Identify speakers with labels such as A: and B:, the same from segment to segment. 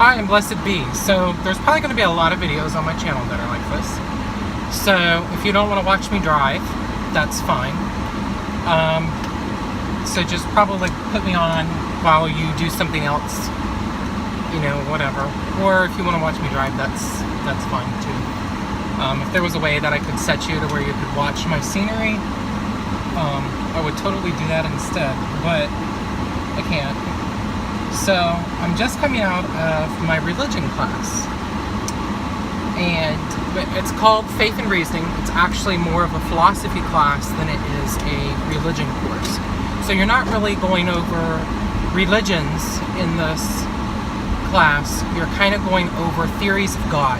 A: Hi and blessed be. So there's probably going to be a lot of videos on my channel that are like this. So if you don't want to watch me drive, that's fine. So just probably put me on while you do something else, whatever. Or if you want to watch me drive, that's fine too. If there was a way that I could set you to where you could watch my scenery, I would totally do that instead, but I can't. So I'm just coming out of my religion class, and it's called Faith and Reasoning. It's actually more of a philosophy class than it is a religion course. So you're not really going over religions in this class. You're kind of going over theories of God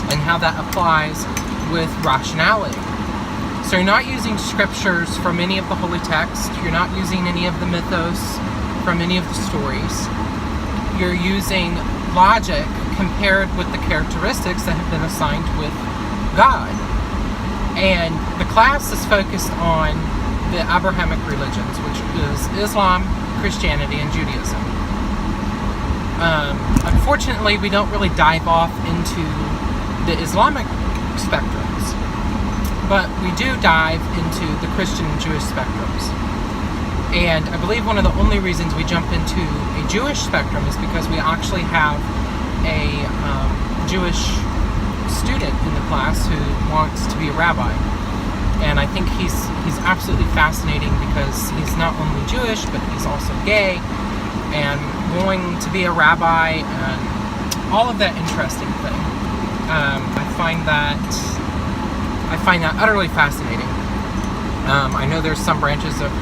A: and how that applies with rationality. So you're not using scriptures from any of the holy texts. You're not using any of the mythos from any of the stories. You're using logic compared with the characteristics that have been assigned with God. And the class is focused on the Abrahamic religions, which is Islam, Christianity, and Judaism. Unfortunately, we don't really dive off into the Islamic spectrums, but we do dive into the Christian and Jewish spectrums. And I believe one of the only reasons we jump into a Jewish spectrum is because we actually have a Jewish student in the class who wants to be a rabbi. And I think he's absolutely fascinating because he's not only Jewish, but he's also gay and going to be a rabbi and all of that interesting thing. I find that utterly fascinating. I know there's some branches of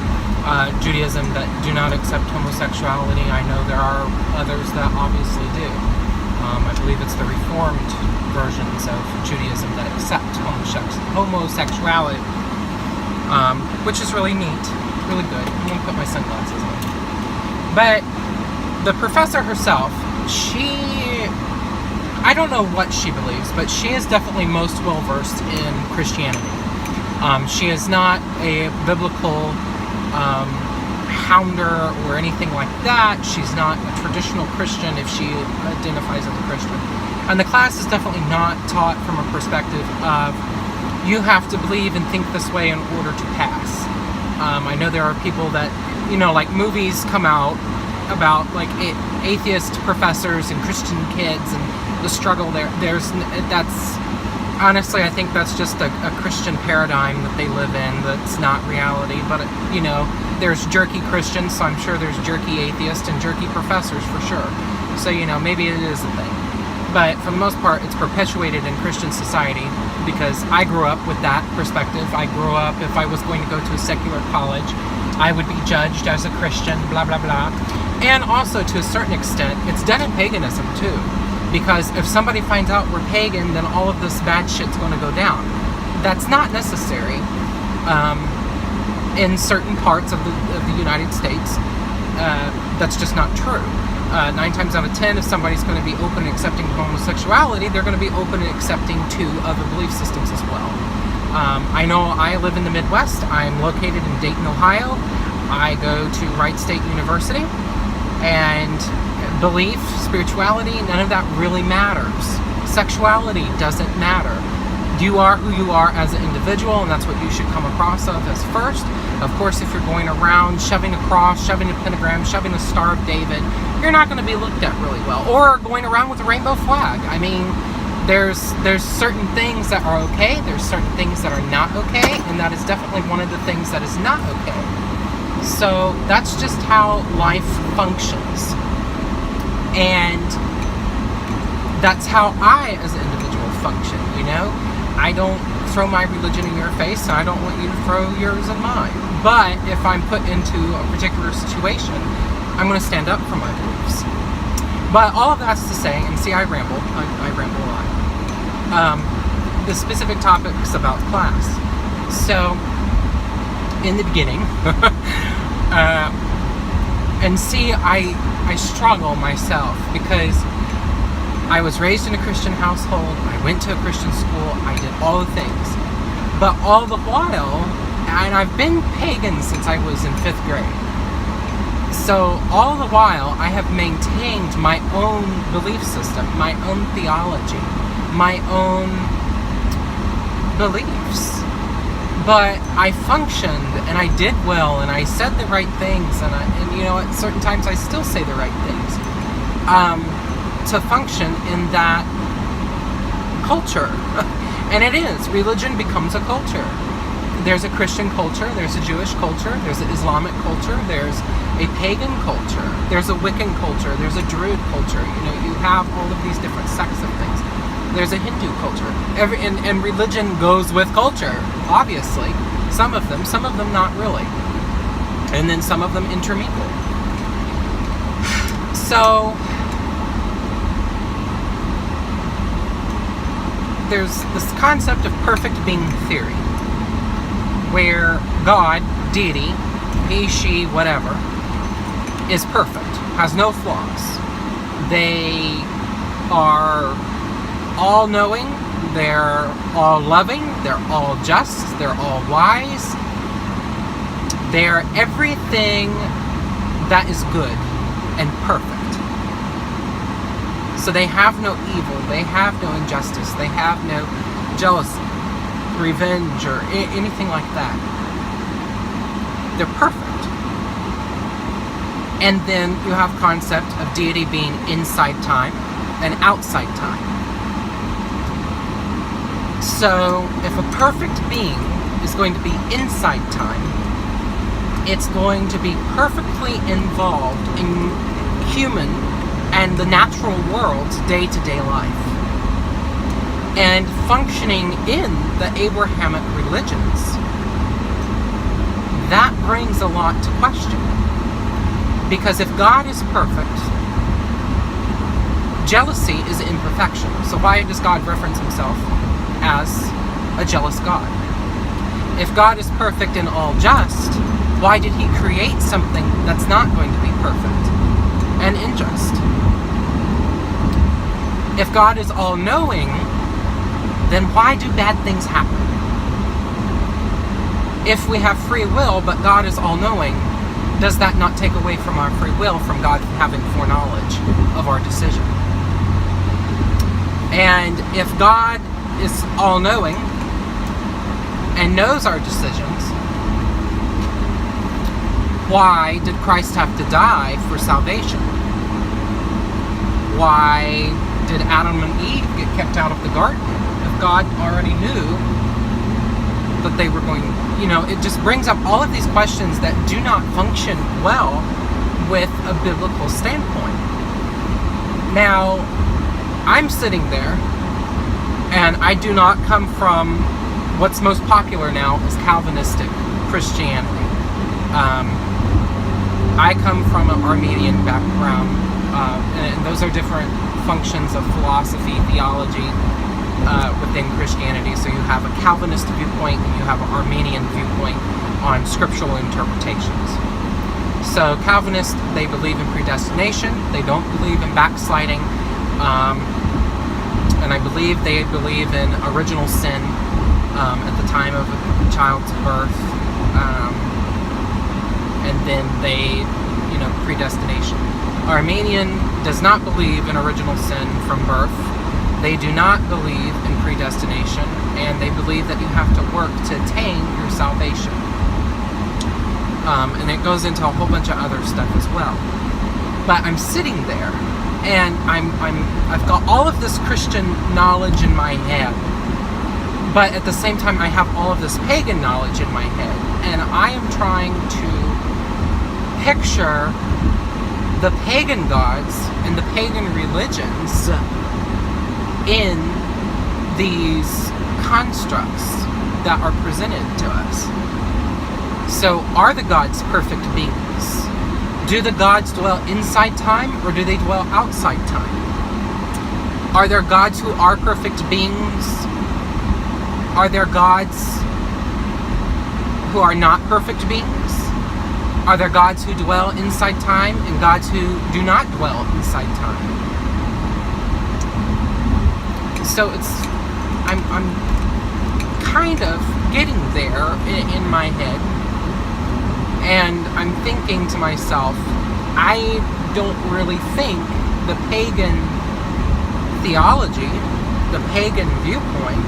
A: Judaism that do not accept homosexuality. I know there are others that obviously do. I believe it's the Reformed versions of Judaism that accept homosexuality, which is really neat, really good. I'm going to put my sunglasses on. But the professor herself, I don't know what she believes, but she is definitely most well versed in Christianity. She is not a biblical hounder or anything like that. She's not a traditional Christian if she identifies as a Christian. And the class is definitely not taught from a perspective of you have to believe and think this way in order to pass. I know there are people that, like movies come out about like atheist professors and Christian kids and the struggle there. Honestly, I think that's just a Christian paradigm that they live in that's not reality. But, there's jerky Christians, so I'm sure there's jerky atheists and jerky professors for sure. So, maybe it is a thing. But for the most part, it's perpetuated in Christian society because I grew up with that perspective. I grew up, if I was going to go to a secular college, I would be judged as a Christian, blah, blah, blah. And also, to a certain extent, it's done in paganism, too. Because if somebody finds out we're pagan, then all of this bad shit's going to go down. That's not necessary in certain parts of the United States. That's just not true. 9 times out of 10, if somebody's going to be open and accepting homosexuality, they're going to be open and accepting to other belief systems as well. I know I live in the Midwest. I'm located in Dayton, Ohio. I go to Wright State University, and belief, spirituality, none of that really matters. Sexuality doesn't matter. You are who you are as an individual, and that's what you should come across of as first. Of course, if you're going around shoving a cross, shoving a pentagram, shoving a Star of David, you're not going to be looked at really well. Or going around with a rainbow flag. I mean, there's certain things that are okay, there's certain things that are not okay, and that is definitely one of the things that is not okay. So that's just how life functions. And that's how I, as an individual, function, I don't throw my religion in your face, and I don't want you to throw yours in mine. But if I'm put into a particular situation, I'm going to stand up for my beliefs. But all of that's to say, and see, I ramble a lot. The specific topics about class. So, in the beginning, and see, I struggle myself because I was raised in a Christian household, I went to a Christian school, I did all the things. But all the while, and I've been pagan since I was in 5th grade. So all the while, I have maintained my own belief system, my own theology, my own beliefs. But I functioned, and I did well, and I said the right things, and at certain times I still say the right things, to function in that culture. And it is. Religion becomes a culture. There's a Christian culture, there's a Jewish culture, there's an Islamic culture, there's a pagan culture, there's a Wiccan culture, there's a Druid culture. You have all of these different sects of things. There's a Hindu culture. And religion goes with culture, obviously. Some of them not really. And then some of them intermingle. So there's this concept of perfect being theory, where God, deity, he, she, whatever, is perfect, has no flaws. They are all-knowing, they're all-loving, they're all just, they're all wise. They're everything that is good and perfect. So they have no evil, they have no injustice, they have no jealousy, revenge, or anything like that. They're perfect. And then you have concept of deity being inside time and outside time. So if a perfect being is going to be inside time, it's going to be perfectly involved in human and the natural world's day-to-day life, and functioning in the Abrahamic religions. That brings a lot to question. Because if God is perfect, jealousy is imperfection. So why does God reference himself as a jealous God? If God is perfect and all just, why did he create something that's not going to be perfect and unjust? If God is all-knowing, then why do bad things happen? If we have free will, but God is all-knowing, does that not take away from our free will, from God having foreknowledge of our decision? And if God is all-knowing and knows our decisions, why did Christ have to die for salvation? Why did Adam and Eve get kept out of the garden if God already knew that they were going? It just brings up all of these questions that do not function well with a biblical standpoint. Now, I'm sitting there, and I do not come from what's most popular now is Calvinistic Christianity. I come from an Armenian background, and those are different functions of philosophy, theology, within Christianity. So you have a Calvinist viewpoint and you have an Armenian viewpoint on scriptural interpretations. So Calvinists, they believe in predestination. They don't believe in backsliding. And I believe they believe in original sin at the time of a child's birth. And then they, predestination. Armenian does not believe in original sin from birth. They do not believe in predestination, and they believe that you have to work to attain your salvation. And it goes into a whole bunch of other stuff as well. But I'm sitting there, and I've got all of this Christian knowledge in my head, but at the same time I have all of this pagan knowledge in my head, and I am trying to picture the pagan gods and the pagan religions in these constructs that are presented to us. So, are the gods perfect beings? Do the gods dwell inside time, or do they dwell outside time? Are there gods who are perfect beings? Are there gods who are not perfect beings? Are there gods who dwell inside time and gods who do not dwell inside time? So I'm kind of getting there in my head, and I'm thinking to myself, I don't really think the pagan theology, the pagan viewpoint,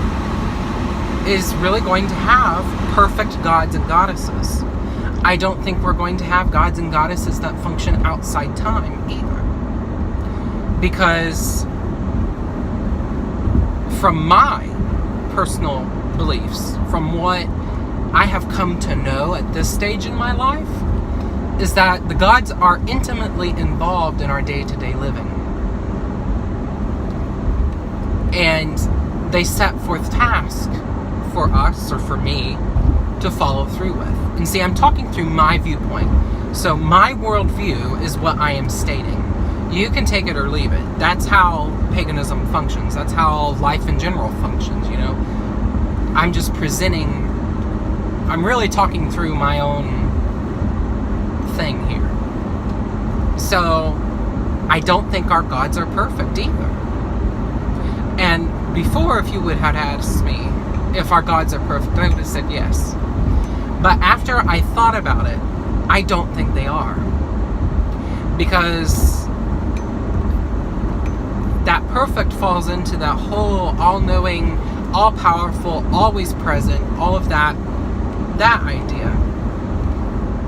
A: is really going to have perfect gods and goddesses. I don't think we're going to have gods and goddesses that function outside time either. Because from my personal beliefs, from what I have come to know at this stage in my life, is that the gods are intimately involved in our day-to-day living. And they set forth tasks for us, or for me, to follow through with. And see, I'm talking through my viewpoint. So my worldview is what I am stating. You can take it or leave it. That's how paganism functions. That's how life in general functions, you know. I'm just presenting, I'm really talking through my own thing here. So, I don't think our gods are perfect either. And before, if you would have asked me if our gods are perfect, I would have said yes. But after I thought about it, I don't think they are. Because that perfect falls into that whole all-knowing, all-powerful, always present, all of that idea.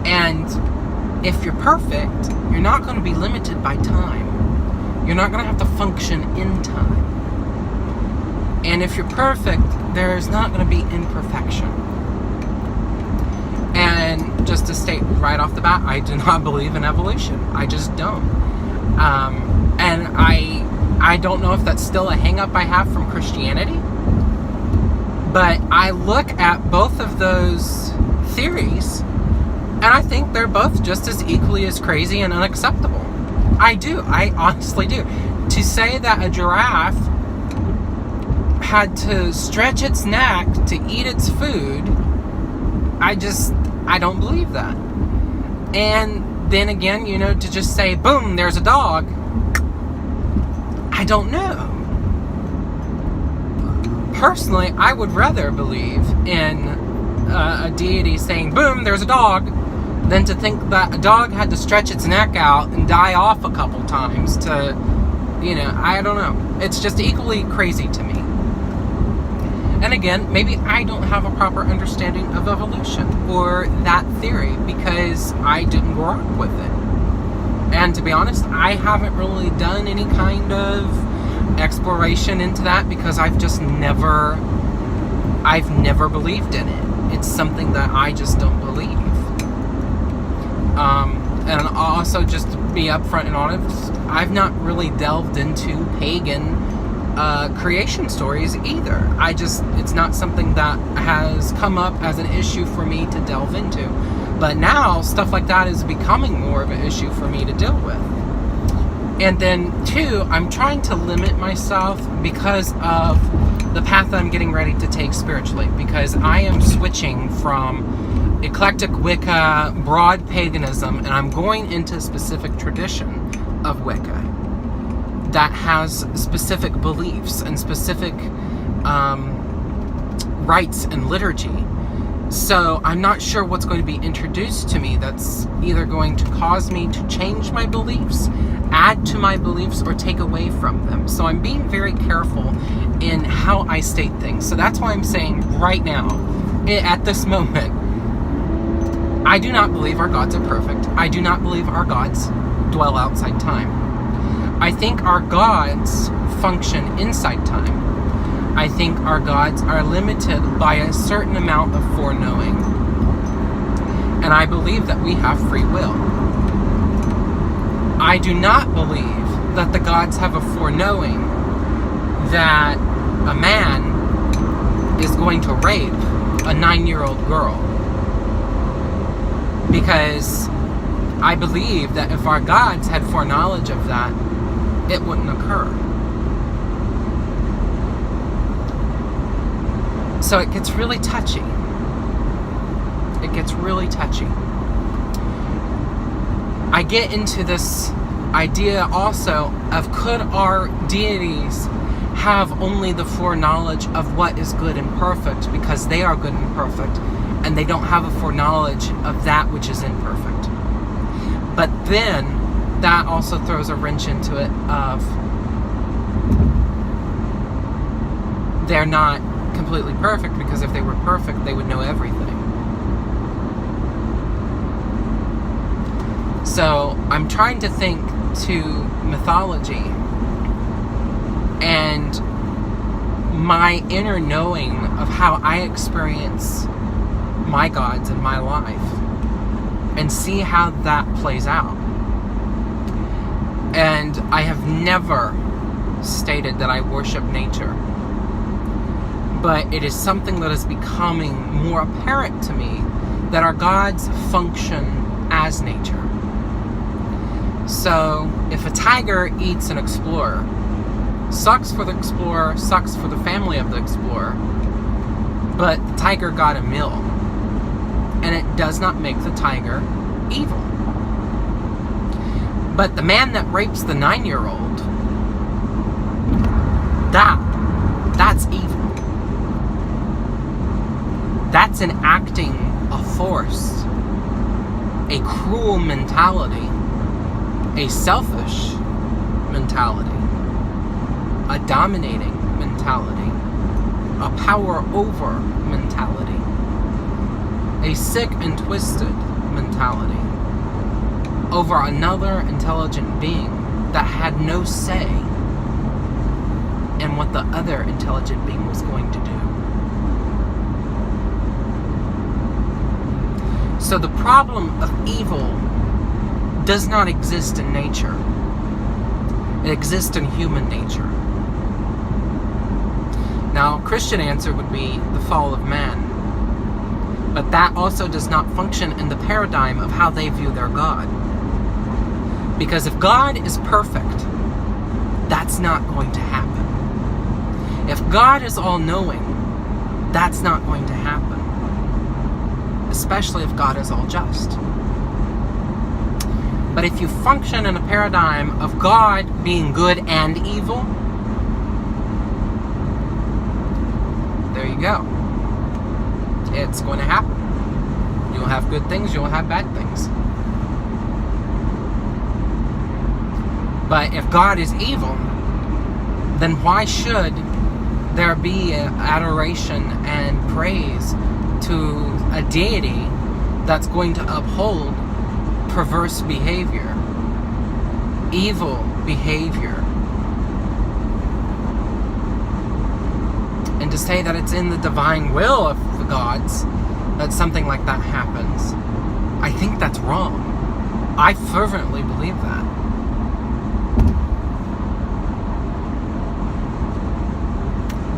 A: And if you're perfect, you're not going to be limited by time. You're not going to have to function in time. And if you're perfect, there's not going to be imperfection. And just to state right off the bat, I do not believe in evolution. I just don't. And I don't know if that's still a hang-up I have from Christianity. But I look at both of those theories, and I think they're both just as equally as crazy and unacceptable. I do. I honestly do. To say that a giraffe had to stretch its neck to eat its food, I don't believe that. And then again, you know, to just say, boom, there's a dog, I don't know. Personally, I would rather believe in a deity saying, boom, there's a dog, than to think that a dog had to stretch its neck out and die off a couple times to, you know, I don't know. It's just equally crazy to me. And again, maybe I don't have a proper understanding of evolution or that theory because I didn't grow up with it. And to be honest, I haven't really done any kind of exploration into that because I've never believed in it. It's something that I just don't believe. And I'll also just be upfront and honest, I've not really delved into pagan creation stories either. It's not something that has come up as an issue for me to delve into. But now, stuff like that is becoming more of an issue for me to deal with. And then, two, I'm trying to limit myself because of the path that I'm getting ready to take spiritually. Because I am switching from eclectic Wicca, broad paganism, and I'm going into a specific tradition of Wicca that has specific beliefs and specific rites and liturgy. So I'm not sure what's going to be introduced to me that's either going to cause me to change my beliefs, add to my beliefs, or take away from them. So I'm being very careful in how I state things. So that's why I'm saying right now, at this moment, I do not believe our gods are perfect. I do not believe our gods dwell outside time. I think our gods function inside time. I think our gods are limited by a certain amount of foreknowing. And I believe that we have free will. I do not believe that the gods have a foreknowing that a man is going to rape a 9-year-old girl. Because I believe that if our gods had foreknowledge of that, it wouldn't occur. So it gets really touchy. It gets really touchy. I get into this idea also of could our deities have only the foreknowledge of what is good and perfect because they are good and perfect, and they don't have a foreknowledge of that which is imperfect. But then that also throws a wrench into it of they're not completely perfect, because if they were perfect, they would know everything. So I'm trying to think to mythology and my inner knowing of how I experience my gods in my life and see how that plays out. And I have never stated that I worship nature, but it is something that is becoming more apparent to me that our gods function as nature. So if a tiger eats an explorer, sucks for the explorer, sucks for the family of the explorer, but the tiger got a meal, and it does not make the tiger evil. But the man that rapes the 9-year-old, that's evil. That's enacting a force, a cruel mentality, a selfish mentality, a dominating mentality, a power over mentality, a sick and twisted mentality over another intelligent being that had no say in what the other intelligent being was going to do. So the problem of evil does not exist in nature. It exists in human nature. Now, a Christian answer would be the fall of man. But that also does not function in the paradigm of how they view their God. Because if God is perfect, that's not going to happen. If God is all-knowing, that's not going to happen. Especially if God is all-just. But if you function in a paradigm of God being good and evil, there you go. It's going to happen. You'll have good things, you'll have bad things. But if God is evil, then why should there be adoration and praise to a deity that's going to uphold perverse behavior, evil behavior? And to say that it's in the divine will of the gods that something like that happens, I think that's wrong. I fervently believe that.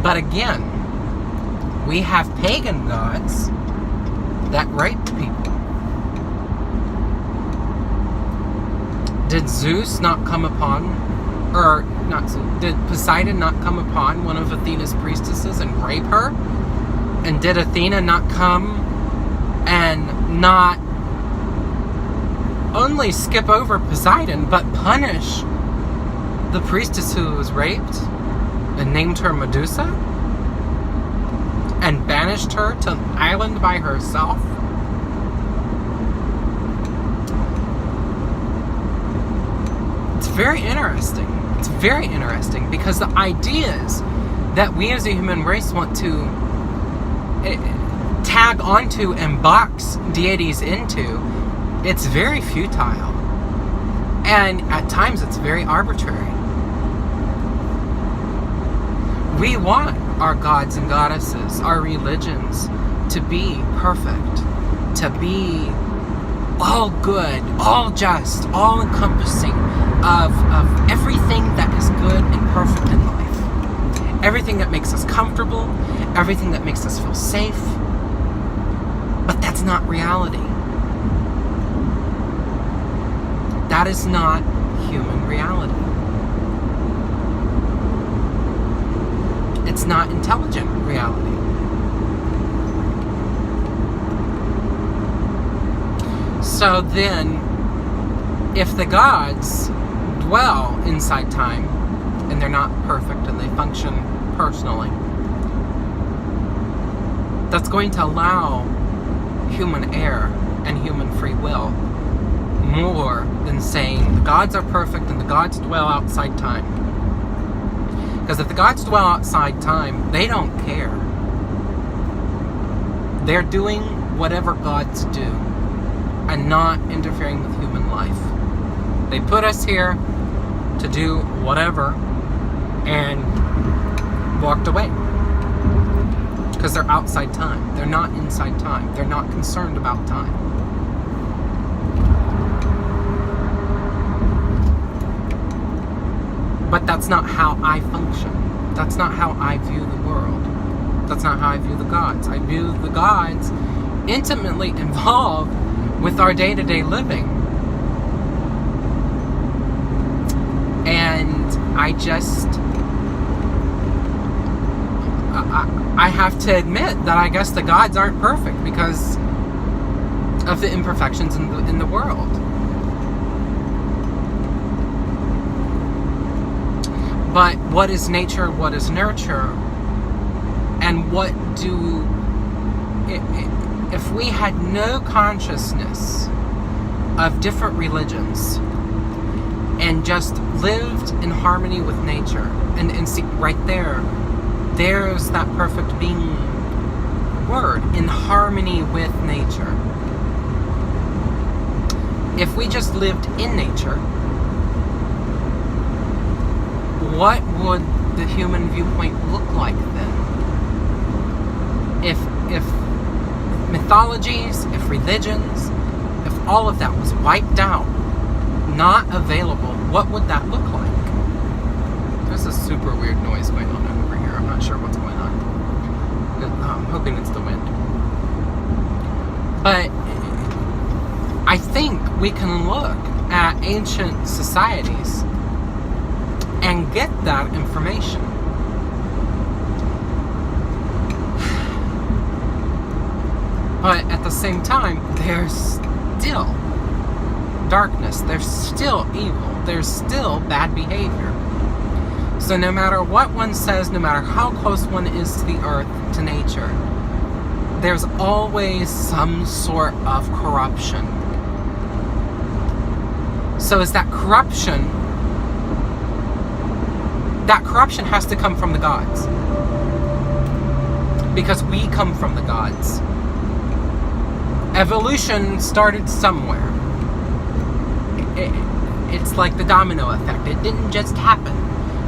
A: But again, we have pagan gods that raped people. Did Zeus not come upon, or not Zeus, did Poseidon not come upon one of Athena's priestesses and rape her? And did Athena not come and not only skip over Poseidon, but punish the priestess who was raped and named her Medusa? And banished her to an island by herself? It's very interesting. It's very interesting because the ideas that we as a human race want to tag onto and box deities into, it's very futile. And at times it's very arbitrary. We want our gods and goddesses, our religions, to be perfect, to be all good, all just, all encompassing of everything that is good and perfect in life. Everything that makes us comfortable, everything that makes us feel safe. But that's not reality. That is not human reality. It's not intelligent reality. So then, if the gods dwell inside time, and they're not perfect and they function personally, that's going to allow human error and human free will more than saying the gods are perfect and the gods dwell outside time. Because if the gods dwell outside time, they don't care. They're doing whatever gods do and not interfering with human life. They put us here to do whatever and walked away. Because they're outside time. They're not inside time. They're not concerned about time. But that's not how I function. That's not how I view the world. That's not how I view the gods. I view the gods intimately involved with our day-to-day living. And I have to admit that I guess the gods aren't perfect because of the imperfections in the world. But what is nature? What is nurture? And what do... If we had no consciousness of different religions and just lived in harmony with nature, and see, right there's that perfect being word, in harmony with nature. If we just lived in nature, what would the human viewpoint look like then? If mythologies, if religions, if all of that was wiped out, not available, what would that look like? There's a super weird noise going on over here. I'm not sure what's going on. I'm hoping it's the wind. But I think we can look at ancient societies and get that information. But at the same time, there's still darkness, there's still evil, there's still bad behavior. So no matter what one says, no matter how close one is to the earth, to nature, there's always some sort of corruption. So is that corruption has to come from the gods. Because we come from the gods. Evolution started somewhere. It's like the domino effect. It didn't just happen.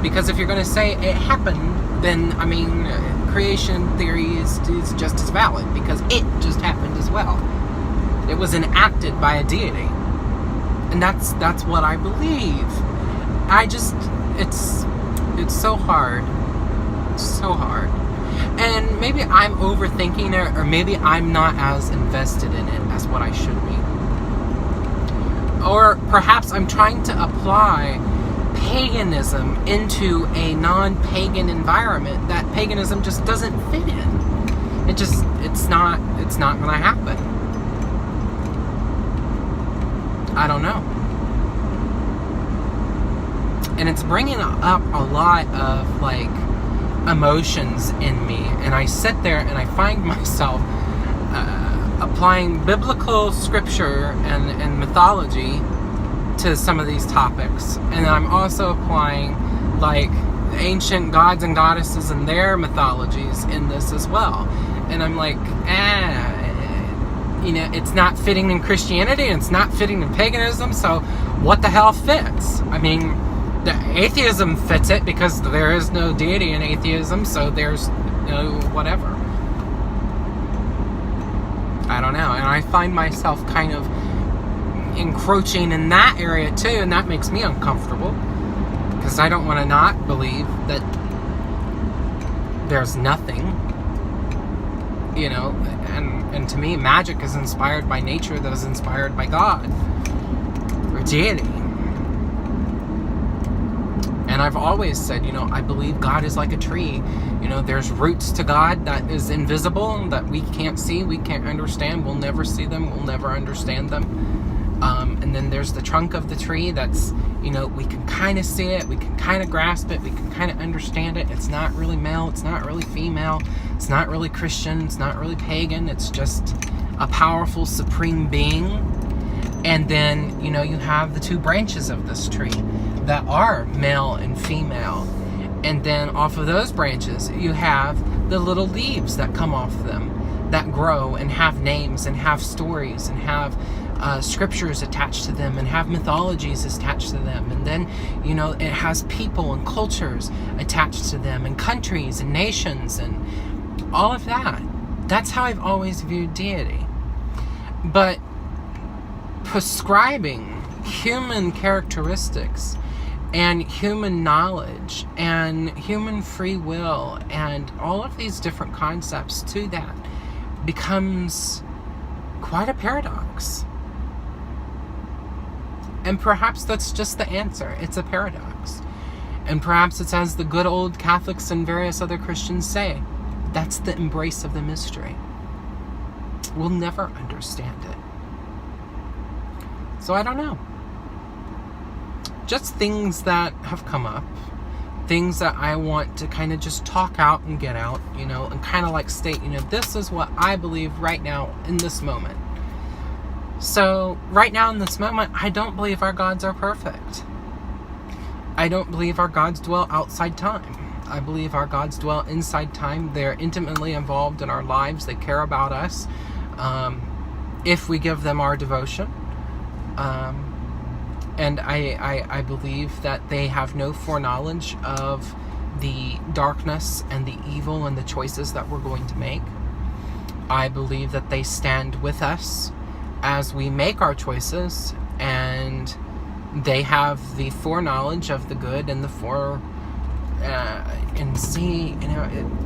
A: Because if you're going to say it happened, then, I mean, creation theory is just as valid. Because it just happened as well. It was enacted by a deity. And that's what I believe. It's so hard. It's so hard. And maybe I'm overthinking it, or maybe I'm not as invested in it as what I should be. Or perhaps I'm trying to apply paganism into a non-pagan environment that paganism just doesn't fit in. It's not going to happen. I don't know. And it's bringing up a lot of, like, emotions in me. And I sit there and I find myself applying biblical scripture and mythology to some of these topics. And I'm also applying, like, ancient gods and goddesses and their mythologies in this as well. And I'm like, it's not fitting in Christianity, and it's not fitting in paganism, so what the hell fits? I mean, the atheism fits it because there is no deity in atheism, so there's no whatever. I don't know, and I find myself kind of encroaching in that area too, and that makes me uncomfortable because I don't want to not believe that there's nothing, and to me, magic is inspired by nature that is inspired by God or deity. And I've always said, I believe God is like a tree. There's roots to God that is invisible, that we can't see, we can't understand, we'll never see them, we'll never understand them. And then there's the trunk of the tree that's, we can kind of see it, we can kind of grasp it, we can kind of understand it. It's not really male, it's not really female, it's not really Christian, it's not really pagan, it's just a powerful supreme being. And then, you have the two branches of this tree that are male and female. And then off of those branches, you have the little leaves that come off them, that grow and have names and have stories and have scriptures attached to them and have mythologies attached to them. And then, it has people and cultures attached to them and countries and nations and all of that. That's how I've always viewed deity. But prescribing human characteristics and human knowledge and human free will and all of these different concepts to that becomes quite a paradox. And perhaps that's just the answer. It's a paradox. And perhaps it's as the good old Catholics and various other Christians say, that's the embrace of the mystery. We'll never understand it. So I don't know. Just things that have come up. Things that I want to kind of just talk out and get out, and kind of like state, this is what I believe right now in this moment. So right now in this moment, I don't believe our gods are perfect. I don't believe our gods dwell outside time. I believe our gods dwell inside time. They're intimately involved in our lives. They care about us if we give them our devotion. And I believe that they have no foreknowledge of the darkness and the evil and the choices that we're going to make. I believe that they stand with us as we make our choices, and they have the foreknowledge of the good and the and see,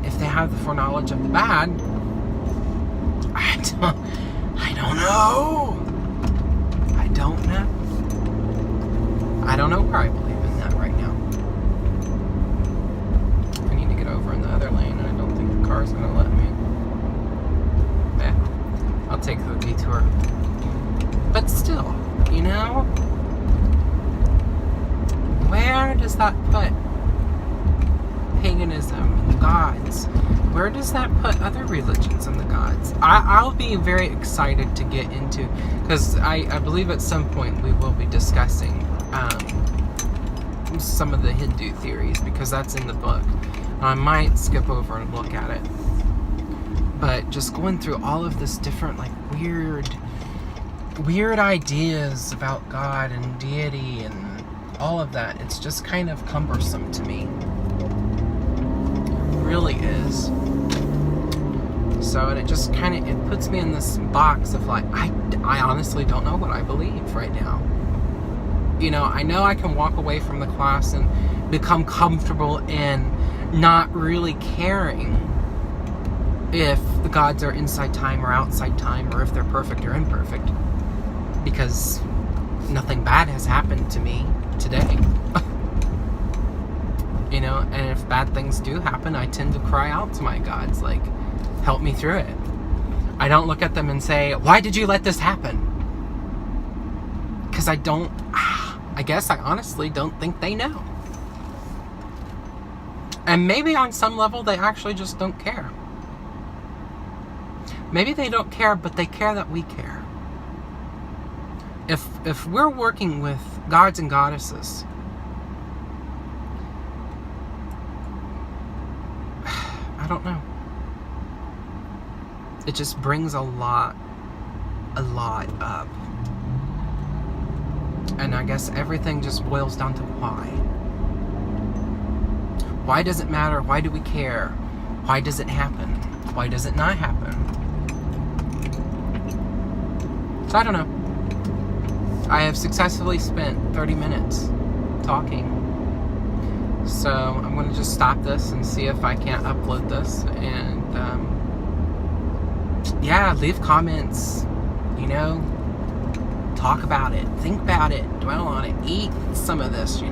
A: if they have the foreknowledge of the bad. I don't know. I don't know where I believe in that right now. I need to get over in the other lane, and I don't think the car's going to let me. I'll take the detour. But still, where does that put paganism and the gods? Where does that put other religions and the gods? I'll be very excited to get into, because I believe at some point we will be discussing some of the Hindu theories, because that's in the book. I might skip over and look at it. But just going through all of this different, weird ideas about God and deity and all of that, it's just kind of cumbersome to me. It really is. So, and it just it puts me in this box of I honestly don't know what I believe right now. I know I can walk away from the class and become comfortable in not really caring if the gods are inside time or outside time, or if they're perfect or imperfect, because nothing bad has happened to me today. And if bad things do happen, I tend to cry out to my gods, help me through it. I don't look at them and say, why did you let this happen? Because I guess I honestly don't think they know. And maybe on some level they actually just don't care. Maybe they don't care, but they care that we care. If we're working with gods and goddesses, I don't know. It just brings a lot up. And I guess everything just boils down to why. Why does it matter? Why do we care? Why does it happen? Why does it not happen? So I don't know. I have successfully spent 30 minutes talking. So I'm going to just stop this and see if I can't upload this. And leave comments. Talk about it. Think about it. Dwell on it. Eat some of this,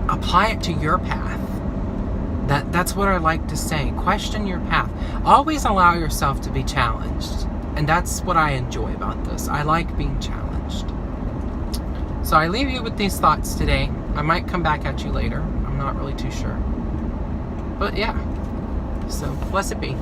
A: Apply it to your path. That's what I like to say. Question your path. Always allow yourself to be challenged. And that's what I enjoy about this. I like being challenged. So I leave you with these thoughts today. I might come back at you later. I'm not really too sure. But yeah. So blessed be.